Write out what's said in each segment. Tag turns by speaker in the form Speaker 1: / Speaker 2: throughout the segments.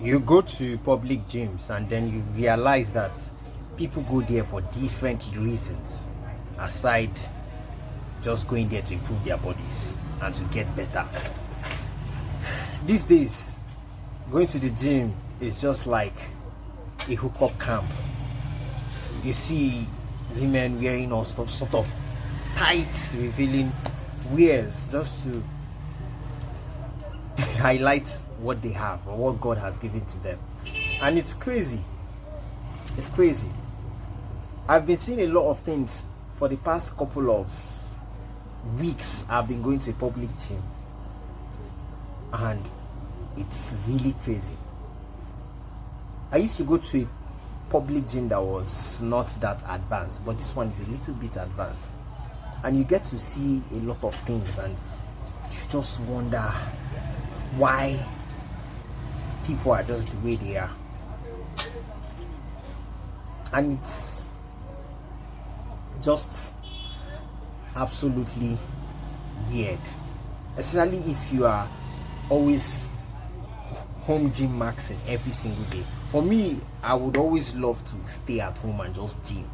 Speaker 1: You go to public gyms and then you realize that people go there for different reasons aside just going there to improve their bodies and to get better. These days, going to the gym is just like a hookup camp. You see women wearing all sort of tight, revealing wears just to highlight what they have or what God has given to them. And it's crazy. It's crazy. I've been seeing a lot of things for the past couple of weeks. I've been going to a public gym and it's really crazy. I used to go to a public gym that was not that advanced, but this one is a little bit advanced, and you get to see a lot of things and you just wonder why people are just the way they are. And it's just absolutely weird, especially if you are always home gym maxing every single day. For me, I would always love to stay at home and just gym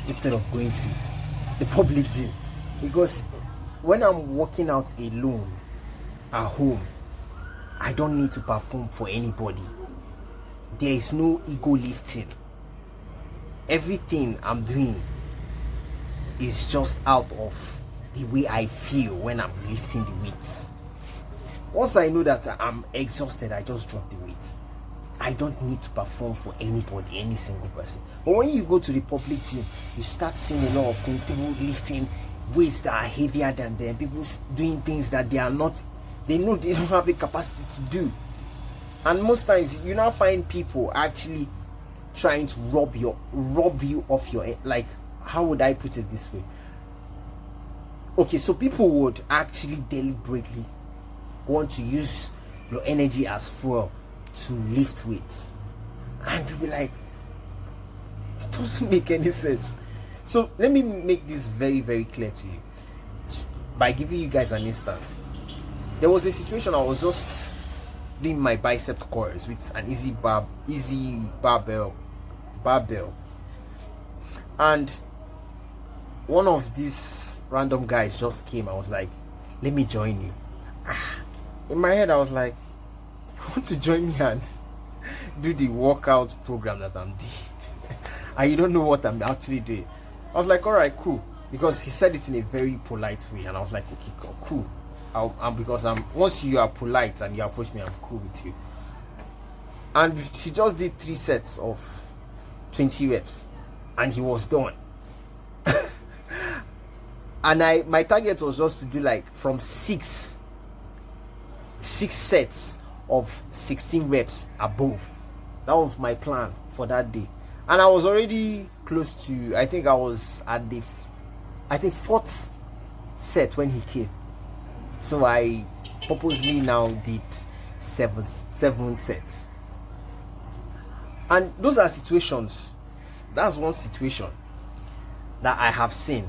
Speaker 1: instead of going to the public gym, because when I'm working out alone at home, I don't need to perform for anybody. There is no ego lifting. Everything I'm doing is just out of the way I feel when I'm lifting the weights. Once I know that I'm exhausted, I just drop the weight. I don't need to perform for anybody, any single person. But when you go to the public gym, you start seeing a lot of things. People lifting weights that are heavier than them. People doing things that they are not, they know they don't have the capacity to do. And most times, you now find people actually trying to rob you off your, like, how would I put it this way? Okay, so people would actually deliberately want to use your energy as fuel to lift weights, and you'll be like, it doesn't make any sense. So let me make this very, very clear to you by giving you guys an instance. There was a situation. I was just doing my bicep curls with an easy barbell, and one of these random guys just came. I was like, let me join you. In my head I was like, you want to join me and do the workout program that I'm doing and you don't know what I'm actually doing? I was like, all right, cool, because he said it in a very polite way, and I was like, okay, cool. Because once you are polite and you approach me, I'm cool with you. And he just did 3 sets of 20 reps and he was done. And my target was just to do like from 6 sets of 16 reps above. That was my plan for that day, and I was already close to, I think I was at the 4th set when he came. So I purposely now did 7 sets. And those are situations. That's one situation that I have seen.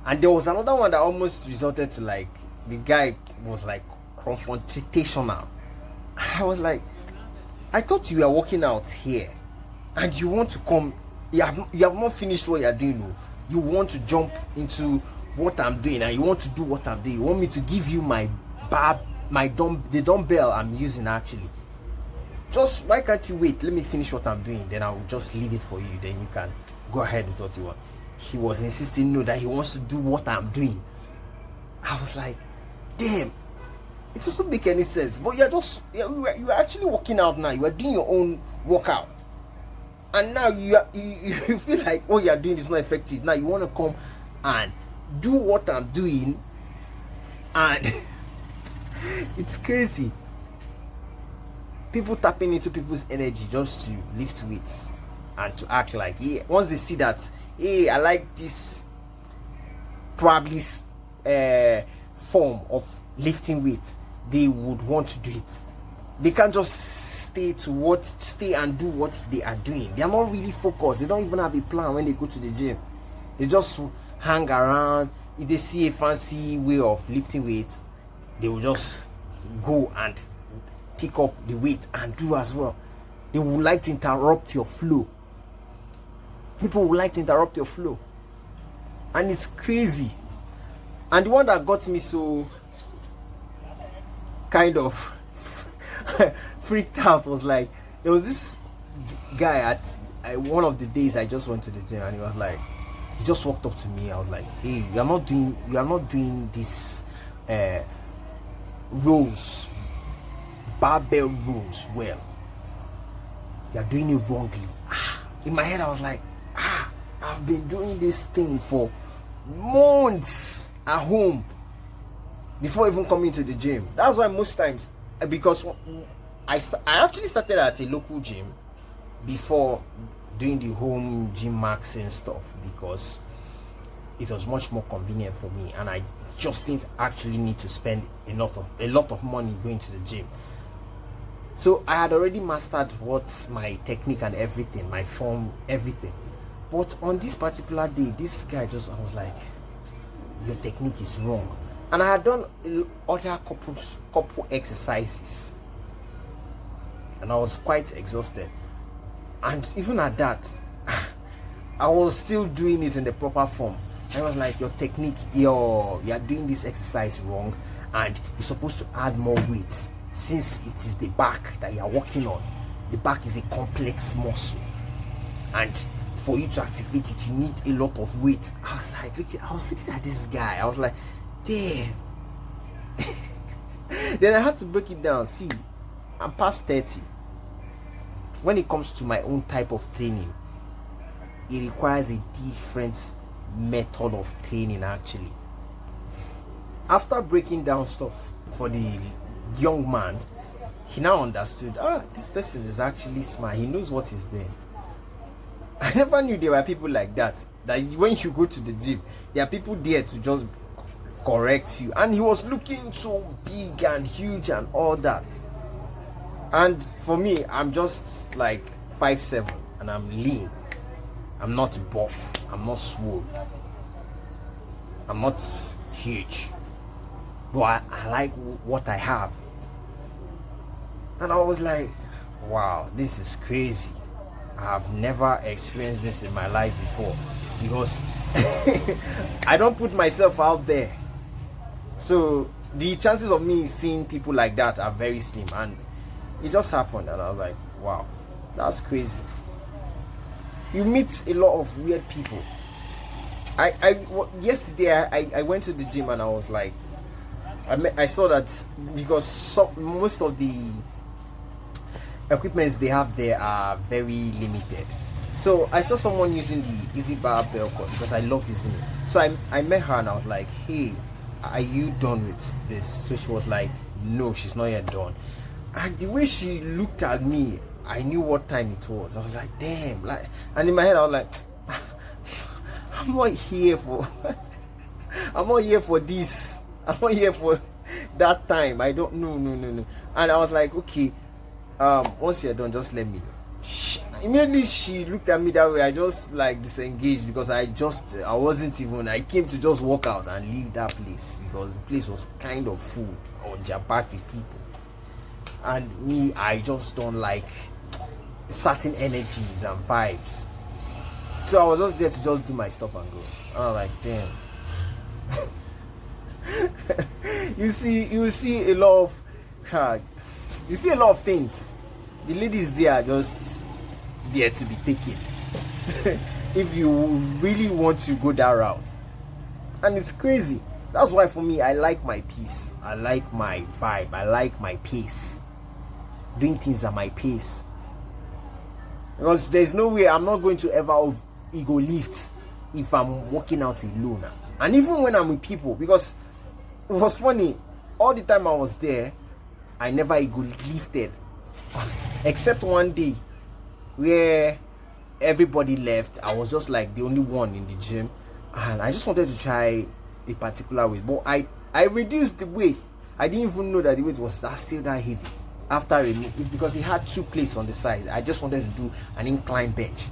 Speaker 1: And there was another one that almost resulted to, like, the guy was like confrontational. I was like, I thought you were working out here and you want to come, you have not finished what you're doing. No, you want to jump into what I'm doing and you want to do what I'm doing. You want me to give you the dumbbell I'm using actually. Just, why can't you wait? Let me finish what I'm doing, then I'll just leave it for you, then you can go ahead with what you want. He was insisting, no, that he wants to do what I'm doing. I was like, damn, it doesn't make any sense. But you're actually working out now. You are doing your own workout, and now you feel like what you're doing is not effective. Now you want to come and do what I'm doing, and it's crazy. People tapping into people's energy just to lift weights and to act like, yeah, once they see that, hey, I like this probably form of lifting weight, they would want to do it. They can't just stay and do what they are doing. They are not really focused. They don't even have a plan when they go to the gym. They just hang around. If they see a fancy way of lifting weights, they will just go and pick up the weight and do as well. They would like to interrupt your flow. People would like to interrupt your flow. And it's crazy. And the one that got me so kind of freaked out was like, there was this guy at one of the days I just went to the gym, and he was like, he just walked up to me. I was like, hey, you are not doing this rows, barbell rows well. You are doing it wrongly. In my head I was like, I've been doing this thing for months at home before even coming to the gym. That's why most times, because I actually started at a local gym before doing the home Gymmaxxing stuff, because it was much more convenient for me, and I just didn't actually need to spend a lot of money going to the gym. So I had already mastered what's my technique and everything, my form, everything. But on this particular day, this guy I was like, your technique is wrong. And I had done other couple exercises, and I was quite exhausted. And even at that, I was still doing it in the proper form. I was like, your technique, you are doing this exercise wrong, and you're supposed to add more weight, since it is the back that you are working on. The back is a complex muscle, and for you to activate it, you need a lot of weight. I was looking at this guy. I was like, damn. Then I had to break it down. See, I'm past 30. When it comes to my own type of training, it requires a different method of training actually. After breaking down stuff for the young man, he now understood, this person is actually smart. He knows what he's doing. I never knew there were people like that when you go to the gym, there are people there to just correct you. And he was looking so big and huge and all that. And for me, I'm just like 5'7" and I'm lean. I'm not buff. I'm not swole. I'm not huge. But I like what I have. And I was like, wow, this is crazy. I have never experienced this in my life before, because I don't put myself out there. So the chances of me seeing people like that are very slim, and it just happened, and I was like, wow, that's crazy. You meet a lot of weird people. Yesterday I went to the gym, and I was like, I saw that because most of the equipments they have there are very limited. So I saw someone using the easy barbell cord, because I love using it. So I met her, and I was like, hey, are you done with this? So she was like, no, she's not yet done. And the way she looked at me, I knew what time it was. I was like, damn. And in my head I was like, I'm not here for I'm not here for this. I'm not here for that time. I don't know. No. And I was like, okay, once you're done, just let me know. Immediately she looked at me that way. I just like disengaged, because I came to just walk out and leave that place, because the place was kind of full or jam-packed with people. And me, I just don't like certain energies and vibes. So I was just there to just do my stuff and go. I was like, damn. you see a lot of things. The ladies there are just there to be taken. If you really want to go that route. And it's crazy. That's why for me, I like my peace. I like my vibe. I like my pace. Doing things at my pace. Because there's no way I'm not going to ever ego lift if I'm working out alone. And even when I'm with people, because it was funny, all the time I was there, I never ego lifted. Except one day where everybody left. I was just like the only one in the gym, and I just wanted to try a particular weight, but I reduced the weight. I didn't even know that the weight was still that heavy after removing, because it had 2 plates on the side. I just wanted to do an incline bench,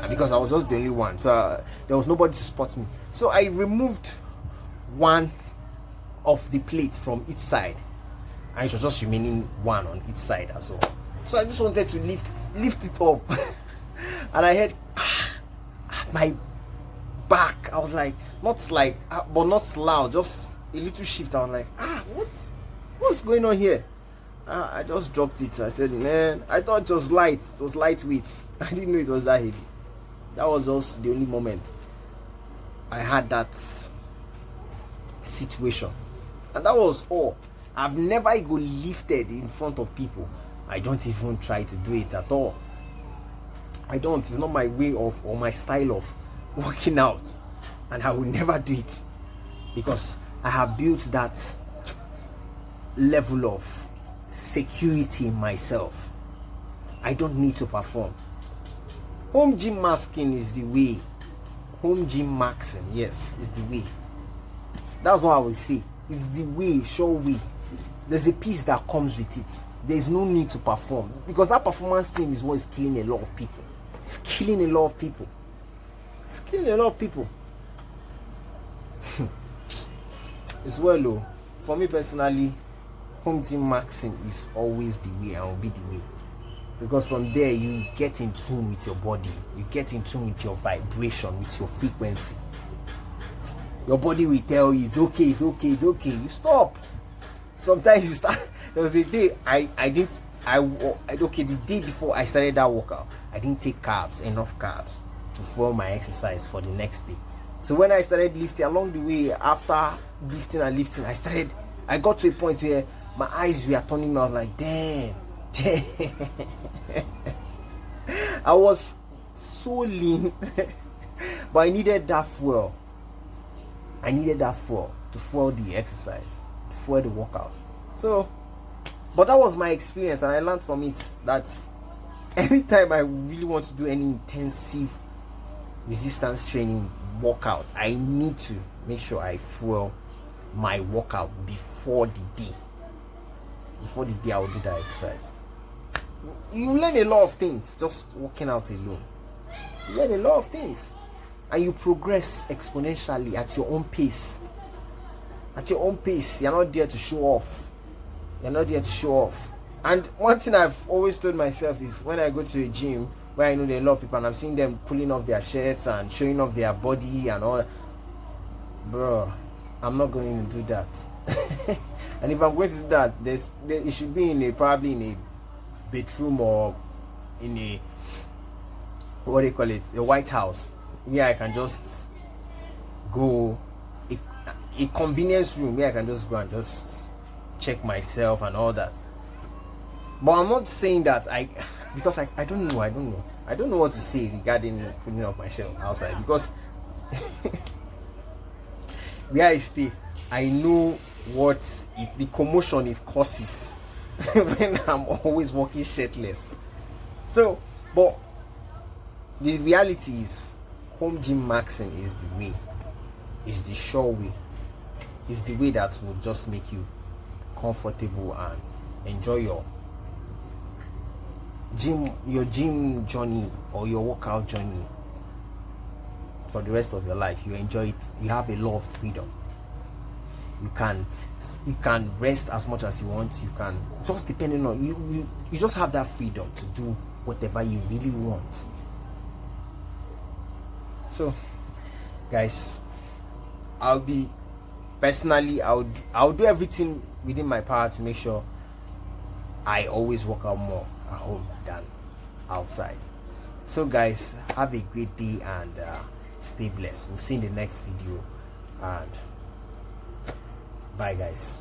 Speaker 1: and because I was just the only one, so there was nobody to spot me. So I removed one of the plates from each side, and it was just remaining one on each side as well. So I just wanted to lift it up, and I heard my back. I was like, but not loud, just a little shift. I was like, what's going on here? I just dropped it. I said, man, I thought it was light. It was lightweight. I didn't know it was that heavy. That was just the only moment I had that situation, and that was all. I've never ego lifted in front of people. I don't even try to do it at all. I don't. It's not my way of, or my style of working out, and I will never do it, because I have built that level of security in myself. I don't need to perform. Home gym masking is the way. Home gym maxing, yes, is the way. That's what I will say. It's the way, sure way. There's a piece that comes with it. There's no need to perform, because that performance thing is what is killing a lot of people. It's killing a lot of people. It's killing a lot of people. It's well, though. For me personally, home gym maxing is always the way, and will be the way, because from there you get in tune with your body, you get in tune with your vibration, with your frequency. Your body will tell you it's okay, it's okay, it's okay. You stop. Sometimes you start. There was a day the day before I started that workout, I didn't take enough carbs to fuel my exercise for the next day. So when I started lifting, along the way, after lifting and lifting, I got to a point where my eyes were turning. I was like, damn. I was so lean, but I needed that fuel. I needed that fuel to fuel the exercise, to fuel the workout. So, but that was my experience, and I learned from it that anytime I really want to do any intensive resistance training workout, I need to make sure I fuel my workout before the day. Before the day I will do that exercise. You learn a lot of things just working out alone. You learn a lot of things, and you progress exponentially at your own pace. At your own pace. You're not there to show off. You're not there to show off. And one thing I've always told myself is, when I go to a gym where I know there are a lot of people and I've seen them pulling off their shirts and showing off their body and all, bro, I'm not going to do that. And if I'm going to do that, it should be probably in a bedroom, or in a, what do you call it, a White House, where I can just go, a convenience room where I can just go and just check myself and all that. But I'm not saying that because I don't know what to say regarding putting off my shirt outside, because where I stay, I know what the commotion it causes when I'm always walking shirtless. So, but the reality is, home gym maxing is the way, is the sure way, is the way that will just make you comfortable and enjoy your gym journey or your workout journey for the rest of your life. You enjoy it. You have a lot of freedom. You can rest as much as you want. You can, just depending on you just have that freedom to do whatever you really want. So guys, I'll do everything within my power to make sure I always work out more at home than outside. So guys, have a great day and stay blessed. We'll see you in the next video, and bye guys.